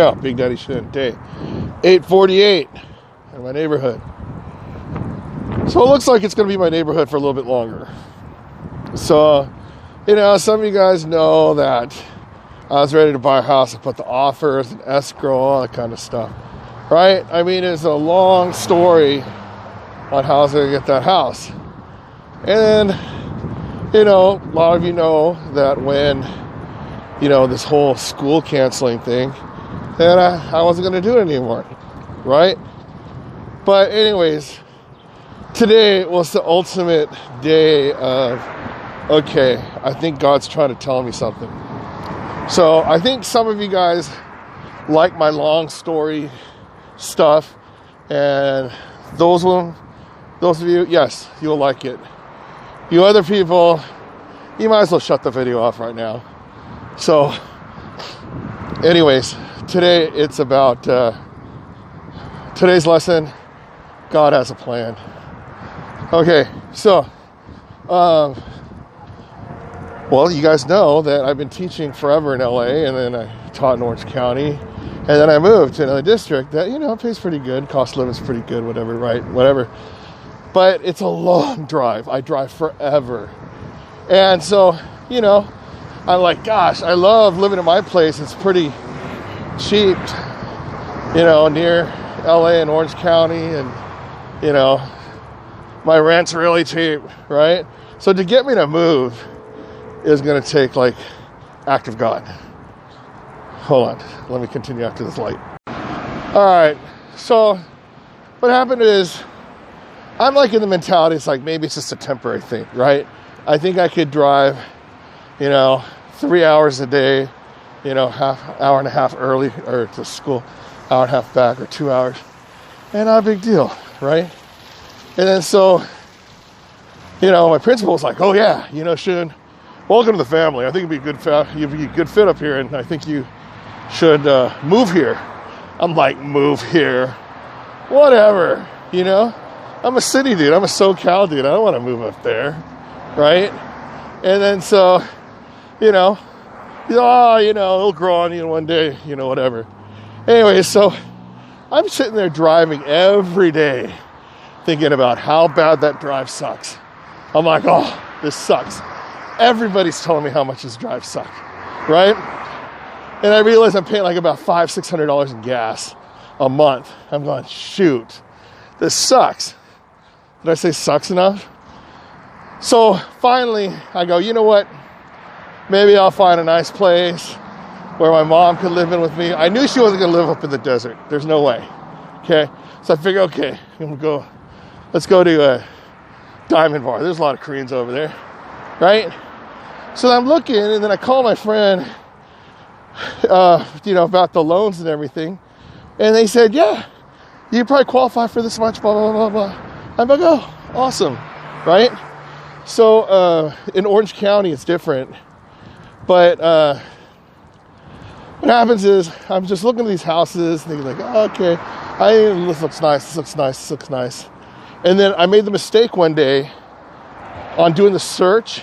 Yeah, Big Daddy Shin Day 8:48 in my neighborhood. So it looks like it's going to be my neighborhood for a little bit longer. So, some of you guys know that I was ready to buy a house. I put the offers and escrow, all that kind of stuff. Right? I mean, it's a long story on how I was going to get that house. And, a lot of you know that when, this whole school canceling thing, that I wasn't going to do it anymore, right? But anyways, today was the ultimate day of, okay, I think God's trying to tell me something. So I think some of you guys like my long story stuff, and those of you, yes, you'll like it. You other people, you might as well shut the video off right now. So anyways, today it's about today's lesson. God has a plan. Okay, so well, you guys know that I've been teaching forever in LA, and then I taught in Orange County, and then I moved to another district that pays pretty good, cost of living is pretty good, whatever, right? Whatever. But it's a long drive. I drive forever. And so, I'm like, gosh, I love living in my place. It's pretty cheap, near LA and Orange County, and, my rent's really cheap, right? So to get me to move is going to take, act of God. Hold on. Let me continue after this light. All right. So what happened is I'm in the mentality, it's maybe it's just a temporary thing, right? I think I could drive, 3 hours a day, hour and a half early or to school, hour and a half back, or 2 hours, and not a big deal, right? And then so, my principal was like, oh yeah, Shun, welcome to the family. I think you'd be a good fit up here, and I think you should move here. I'm like, move here? Whatever, I'm a city dude. I'm a SoCal dude. I don't want to move up there, right? And then so, it'll grow on you one day, whatever. Anyway, so I'm sitting there driving every day thinking about how bad that drive sucks. I'm like, oh, this sucks. Everybody's telling me how much this drive sucks, right? And I realize I'm paying about $500-$600 in gas a month. I'm going, shoot, this sucks. Did I say sucks enough? So finally, I go, you know what? Maybe I'll find a nice place where my mom could live in with me. I knew she wasn't going to live up in the desert. There's no way. Okay? So I figured, okay, let's go to a Diamond Bar. There's a lot of Koreans over there. Right? So I'm looking, and then I call my friend, about the loans and everything. And they said, yeah, you probably qualify for this much, blah, blah, blah, blah. I'm like, oh, awesome. Right? So in Orange County, it's different. But what happens is I'm just looking at these houses, thinking oh, okay, this looks nice. And then I made the mistake one day on doing the search,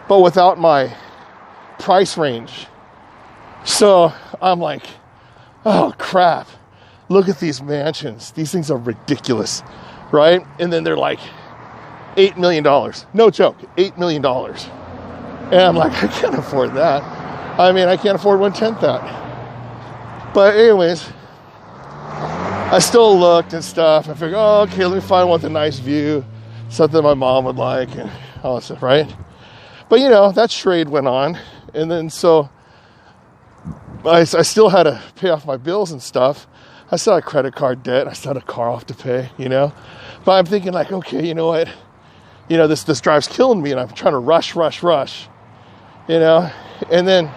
but without my price range. So I'm like, oh, crap. Look at these mansions. These things are ridiculous, right? And then they're like $8 million. No joke, $8 million. And I'm like, I can't afford that. I mean, I can't afford 1/10 that. But anyways, I still looked and stuff. I figured, oh, okay, let me find one with a nice view, something my mom would like, and all that stuff, right? But, that charade went on. And then so I still had to pay off my bills and stuff. I still had credit card debt. I still had a car off to pay, But I'm thinking okay, you know what? This drive's killing me, and I'm trying to rush. And then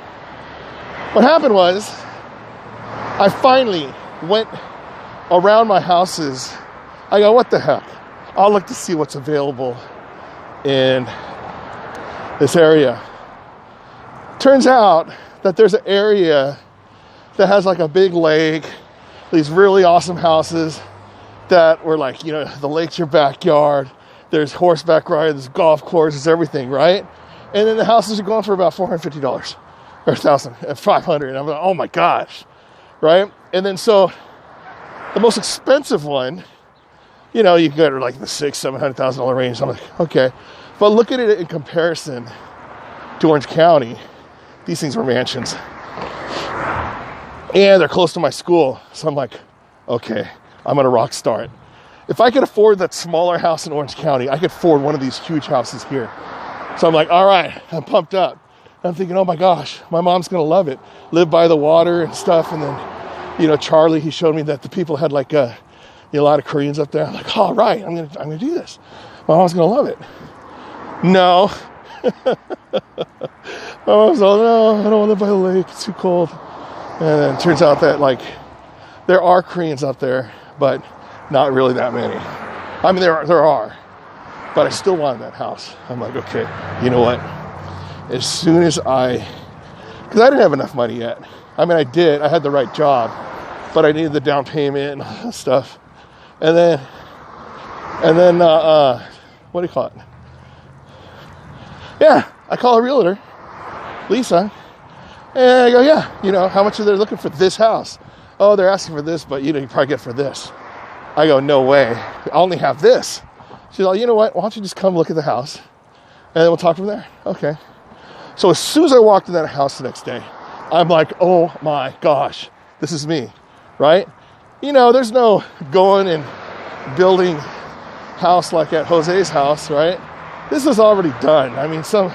what happened was I finally went around my houses. I go, what the heck? I'll look to see what's available in this area. Turns out that there's an area that has a big lake, these really awesome houses that were the lake's your backyard. There's horseback riding, there's golf course, there's everything, right? And then the houses are going for about $450 or $1,500. And I'm like, oh my gosh, right? And then so the most expensive one, you know, you can go to like the $600,000-$700,000 range. I'm like, okay. But look at it in comparison to Orange County. These things were mansions. And they're close to my school. So I'm like, okay, I'm going to rock star it. If I could afford that smaller house in Orange County, I could afford one of these huge houses here. So I'm like, all right, I'm pumped up. I'm thinking, oh my gosh, my mom's going to love it. Live by the water and stuff. And then, you know, Charlie, he showed me that the people had like a lot of Koreans up there. I'm like, all right, I'm gonna do this. My mom's going to love it. No. My mom's like, no, I don't want to live by the lake. It's too cold. And then it turns out that like there are Koreans up there, but not really that many. I mean, there are, but I still wanted that house. I'm like, okay, you know what? As soon as because I didn't have enough money yet. I mean, I did. I had the right job, but I needed the down payment and all that stuff. And then, what do you call it? Yeah, I call a realtor, Lisa, and I go, yeah, you know, how much are they looking for this house? Oh, they're asking for this, but you know, you probably get for this. I go, no way. I only have this. She's like, you know what? Why don't you just come look at the house, and then we'll talk from there. Okay. So as soon as I walked in that house the next day, I'm like, oh my gosh, this is me, right? You know, there's no going and building house like at Jose's house, right? This is already done. I mean, some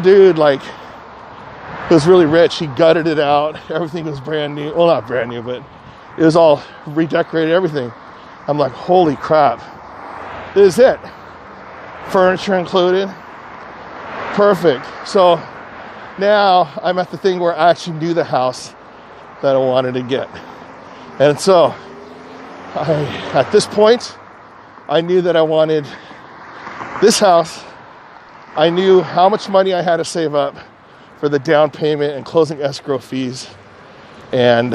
dude like who was really rich, he gutted it out. Everything was brand new. Well, not brand new, but it was all redecorated, everything. I'm like, holy crap. This is it. Furniture included. Perfect. So now I'm at the thing where I actually knew the house that I wanted to get. And so at this point, I knew that I wanted this house. I knew how much money I had to save up for the down payment and closing escrow fees. And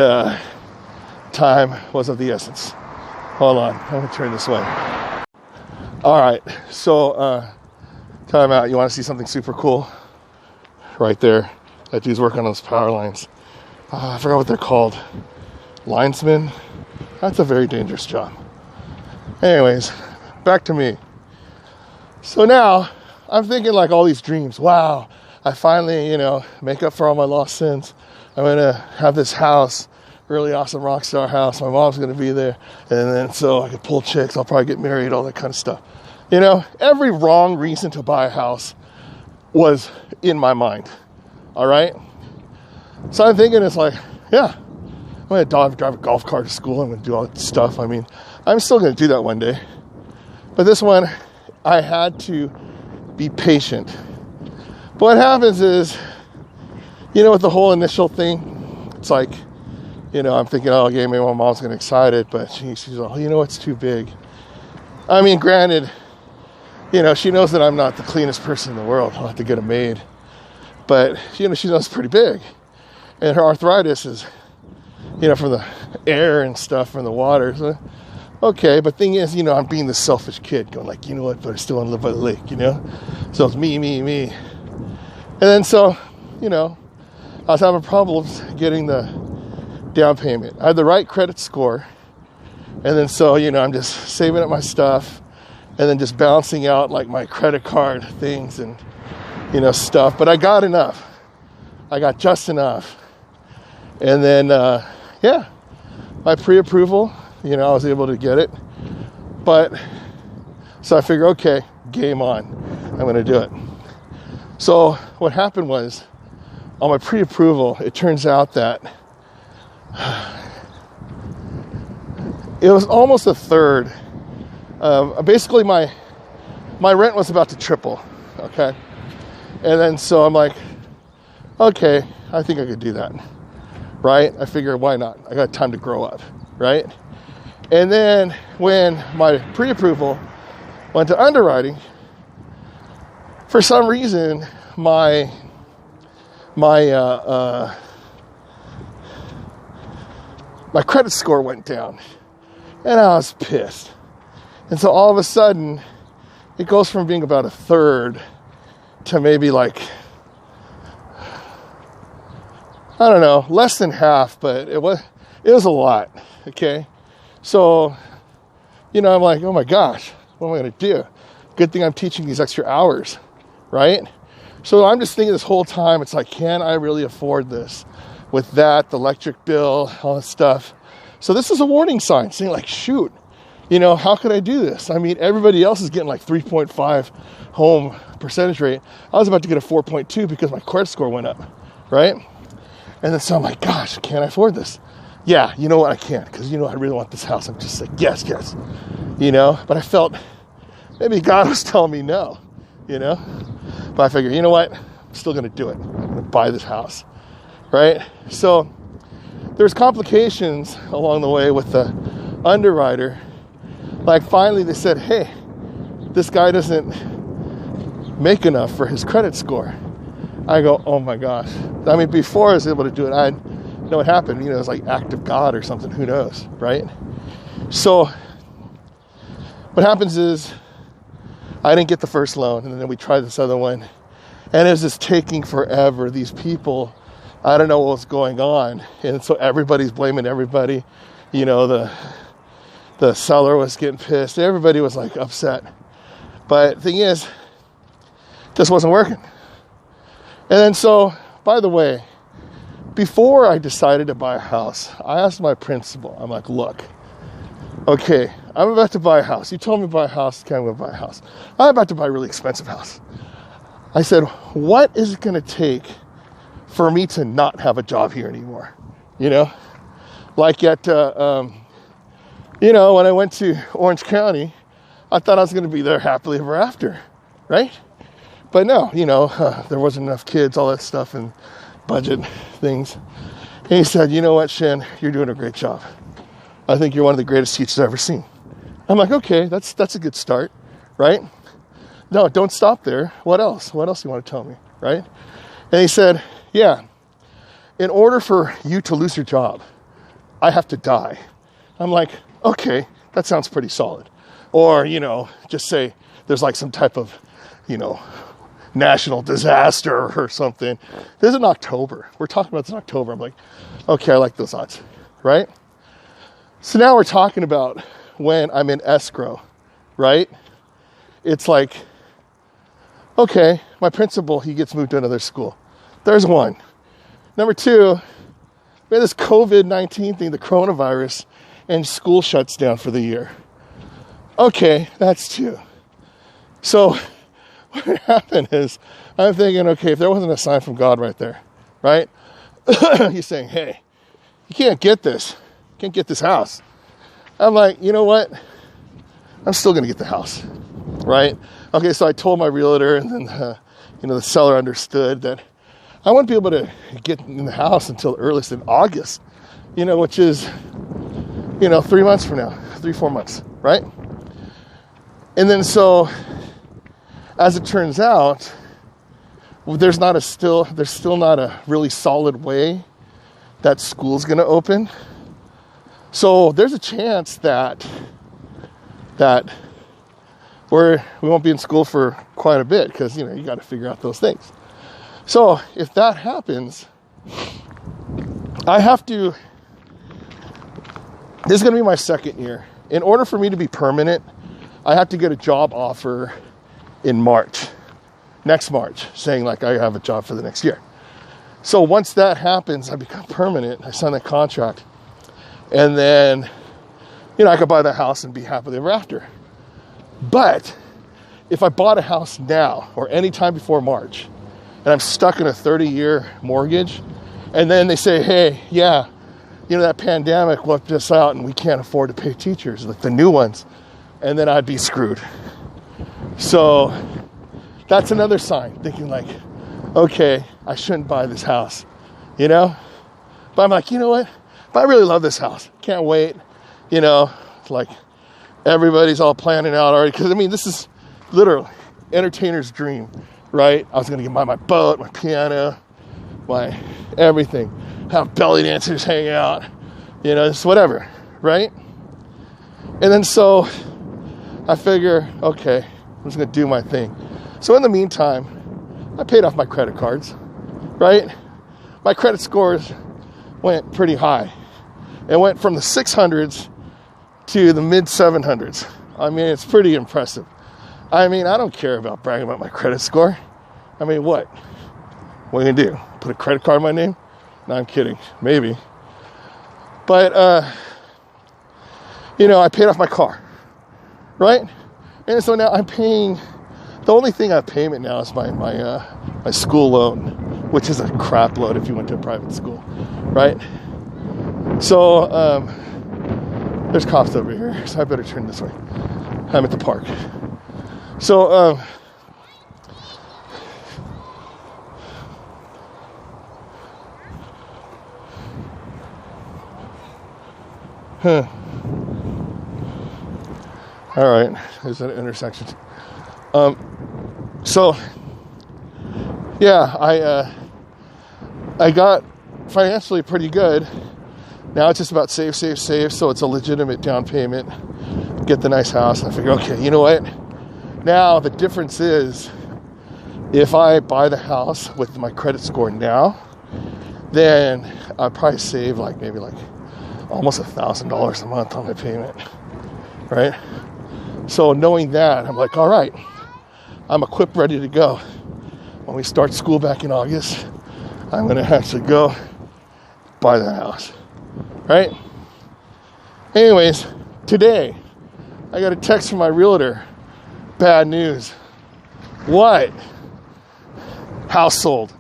time was of the essence. Hold on, I'm gonna turn this way. All right, so time out. You want to see something super cool? Right there, that dude's working on those power lines. I forgot what they're called. Linesman. That's a very dangerous job. Anyways, back to me. So now I'm thinking like all these dreams. Wow, I finally, you know, make up for all my lost sins. I'm gonna have this house, really awesome rock star house. My mom's gonna be there, and then so I can pull chicks. I'll probably get married, all that kind of stuff. You know, every wrong reason to buy a house was in my mind. All right. So I'm thinking it's like, yeah, I'm gonna drive a golf cart to school. I'm gonna do all that stuff. I mean, I'm still gonna do that one day, but this one, I had to be patient. But what happens is, you know, with the whole initial thing, it's like, you know, I'm thinking, oh, okay, maybe my mom's getting excited, but she's like, oh, you know, it's too big. I mean, granted, you know, she knows that I'm not the cleanest person in the world. I'll have to get it made. But, you know, she knows it's pretty big. And her arthritis is, you know, from the air and stuff, from the water. So, okay, but thing is, you know, I'm being the selfish kid going like, you know what, but I still want to live by the lake, you know? So it's me. And then so, you know, I was having problems getting the down payment. I had the right credit score. And then so, you know, I'm just saving up my stuff and then just balancing out like my credit card things and, you know, stuff. But I got enough. I got just enough. And then, yeah, my pre-approval, you know, I was able to get it. But, so I figured, okay, game on. I'm going to do it. So what happened was, on my pre-approval, it turns out that it was almost a third. Basically, my rent was about to triple, okay? And then so I'm like, okay, I think I could do that, right? I figure, why not? I got time to grow up, right? And then when my pre-approval went to underwriting, for some reason, my credit score went down, and I was pissed. And so all of a sudden, it goes from being about a third to maybe like, I don't know, less than half, but it It was a lot, okay? So, I'm like, oh my gosh, what am I going to do? Good thing I'm teaching these extra hours, right? So I'm just thinking this whole time, it's like, can I really afford this? With that, the electric bill, all this stuff. So this is a warning sign saying like, shoot, how could I do this? I mean, everybody else is getting like 3.5 home percentage rate. I was about to get a 4.2 because my credit score went up, right? And then so I'm like, gosh, can't I afford this? Yeah, you know what, I can't, because I really want this house. I'm just like, yes. But I felt maybe God was telling me no, But I figured, you know what, I'm still going to do it. I'm going to buy this house, right? So there's complications along the way with the underwriter. Like finally they said, hey, this guy doesn't make enough for his credit score. I go, oh my gosh. I mean, before I was able to do it, I know what happened. It was like act of God or something. Who knows, right? So what happens is I didn't get the first loan, and then we tried this other one, and it was just taking forever. These people, I don't know what was going on, and so everybody's blaming everybody. The seller was getting pissed. Everybody was like upset. But the thing is, this wasn't working. And then so, by the way, before I decided to buy a house, I asked my principal, I'm like, look, okay, I'm about to buy a house. You told me to buy a house. Okay, I'm going to buy a house. I'm about to buy a really expensive house. I said, what is it going to take for me to not have a job here anymore? Like at, when I went to Orange County, I thought I was going to be there happily ever after, right? But no, there wasn't enough kids, all that stuff, and budget things. And he said, you know what, Shen, you're doing a great job. I think you're one of the greatest teachers I've ever seen. I'm like, okay, that's a good start, right? No, don't stop there. What else? What else do you want to tell me, right? And he said, yeah, in order for you to lose your job, I have to die. I'm like, okay, that sounds pretty solid. Or, just say there's like some type of, national disaster or something. This is in October. We're talking about this in October. I'm like, okay, I like those odds, right? So now we're talking about when I'm in escrow, right? It's like, okay, my principal, he gets moved to another school. There's one. Number two, we had this COVID-19 thing, the coronavirus, and school shuts down for the year. Okay, that's two. So what happened is, I'm thinking, okay, if there wasn't a sign from God right there, right? He's saying, hey, you can't get this. You can't get this house. I'm like, you know what? I'm still going to get the house, right? Okay, so I told my realtor, and then, the seller understood that I wouldn't be able to get in the house until earliest in August, which is, 3 months from now, 3-4 months, right? And then so, as it turns out, there's still not a really solid way that school's going to open. So there's a chance that we won't be in school for quite a bit, because you got to figure out those things. So if that happens, this is going to be my second year. In order for me to be permanent, I have to get a job offer in next March, saying like I have a job for the next year. So once that happens, I become permanent. I sign that contract, and then I could buy the house and be happily ever after. But if I bought a house now or any time before March, and I'm stuck in a 30-year mortgage, and then they say, hey, yeah, that pandemic wiped us out and we can't afford to pay teachers, like the new ones, and then I'd be screwed. So that's another sign, thinking like, okay, I shouldn't buy this house, But I'm like, you know what? But I really love this house. Can't wait. Like everybody's all planning out already. Because, this is literally entertainer's dream, right? I was going to buy my boat, my piano, my everything. Have belly dancers hang out, just whatever, right? And then so I figure, okay, I'm just going to do my thing. So in the meantime, I paid off my credit cards, right? My credit scores went pretty high. It went from the 600s to the mid 700s. I mean, it's pretty impressive. I mean, I don't care about bragging about my credit score. I mean, what? What are you gonna do? Put a credit card in my name? No, I'm kidding. Maybe. But, I paid off my car, right? And so now I'm paying, the only thing I have payment now is my school loan, which is a crap load if you went to a private school, right? So, there's cops over here, so I better turn this way. I'm at the park. So, all right, there's an intersection. So, yeah, I got financially pretty good. Now it's just about save, so it's a legitimate down payment. Get the nice house, and I figure, okay, you know what? Now the difference is, if I buy the house with my credit score now, then I'll probably save maybe almost $1,000 a month on my payment, right? So knowing that, I'm like, all right, I'm equipped, ready to go. When we start school back in August, I'm going to actually go buy that house, right? Anyways, today, I got a text from my realtor. Bad news. What? House sold.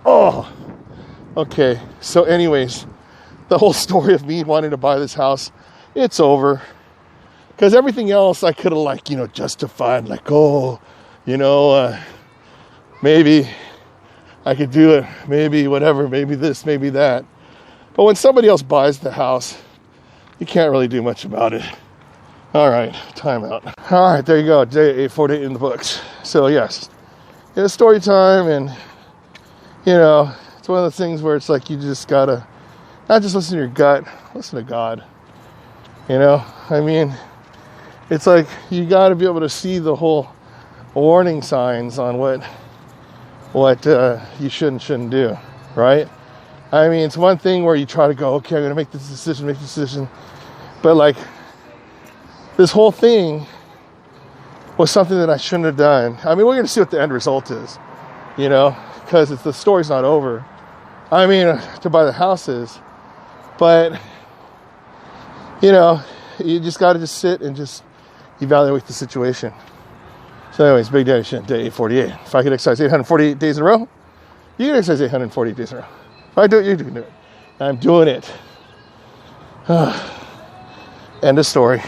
Oh, okay. So anyways, the whole story of me wanting to buy this house, it's over. Because everything else I could have justified, maybe I could do it, maybe whatever, maybe this, maybe that. But when somebody else buys the house, you can't really do much about it. All right, time out. All right, there you go, day 848 in the books. So yes, it's story time, and it's one of those things where it's like you just gotta not just listen to your gut, listen to God. I mean, it's like you got to be able to see the whole warning signs on what you shouldn't do, right? I mean, it's one thing where you try to go, okay, I'm going to make this decision. But this whole thing was something that I shouldn't have done. I mean, we're going to see what the end result is, because the story's not over. I mean, to buy the houses, but, you just got to just sit and just evaluate the situation. So anyways, Big Daddy Shit, day 848. If I could exercise 848 days in a row, you can exercise 848 days in a row. If I do it, you can do it. I'm doing it. End of story.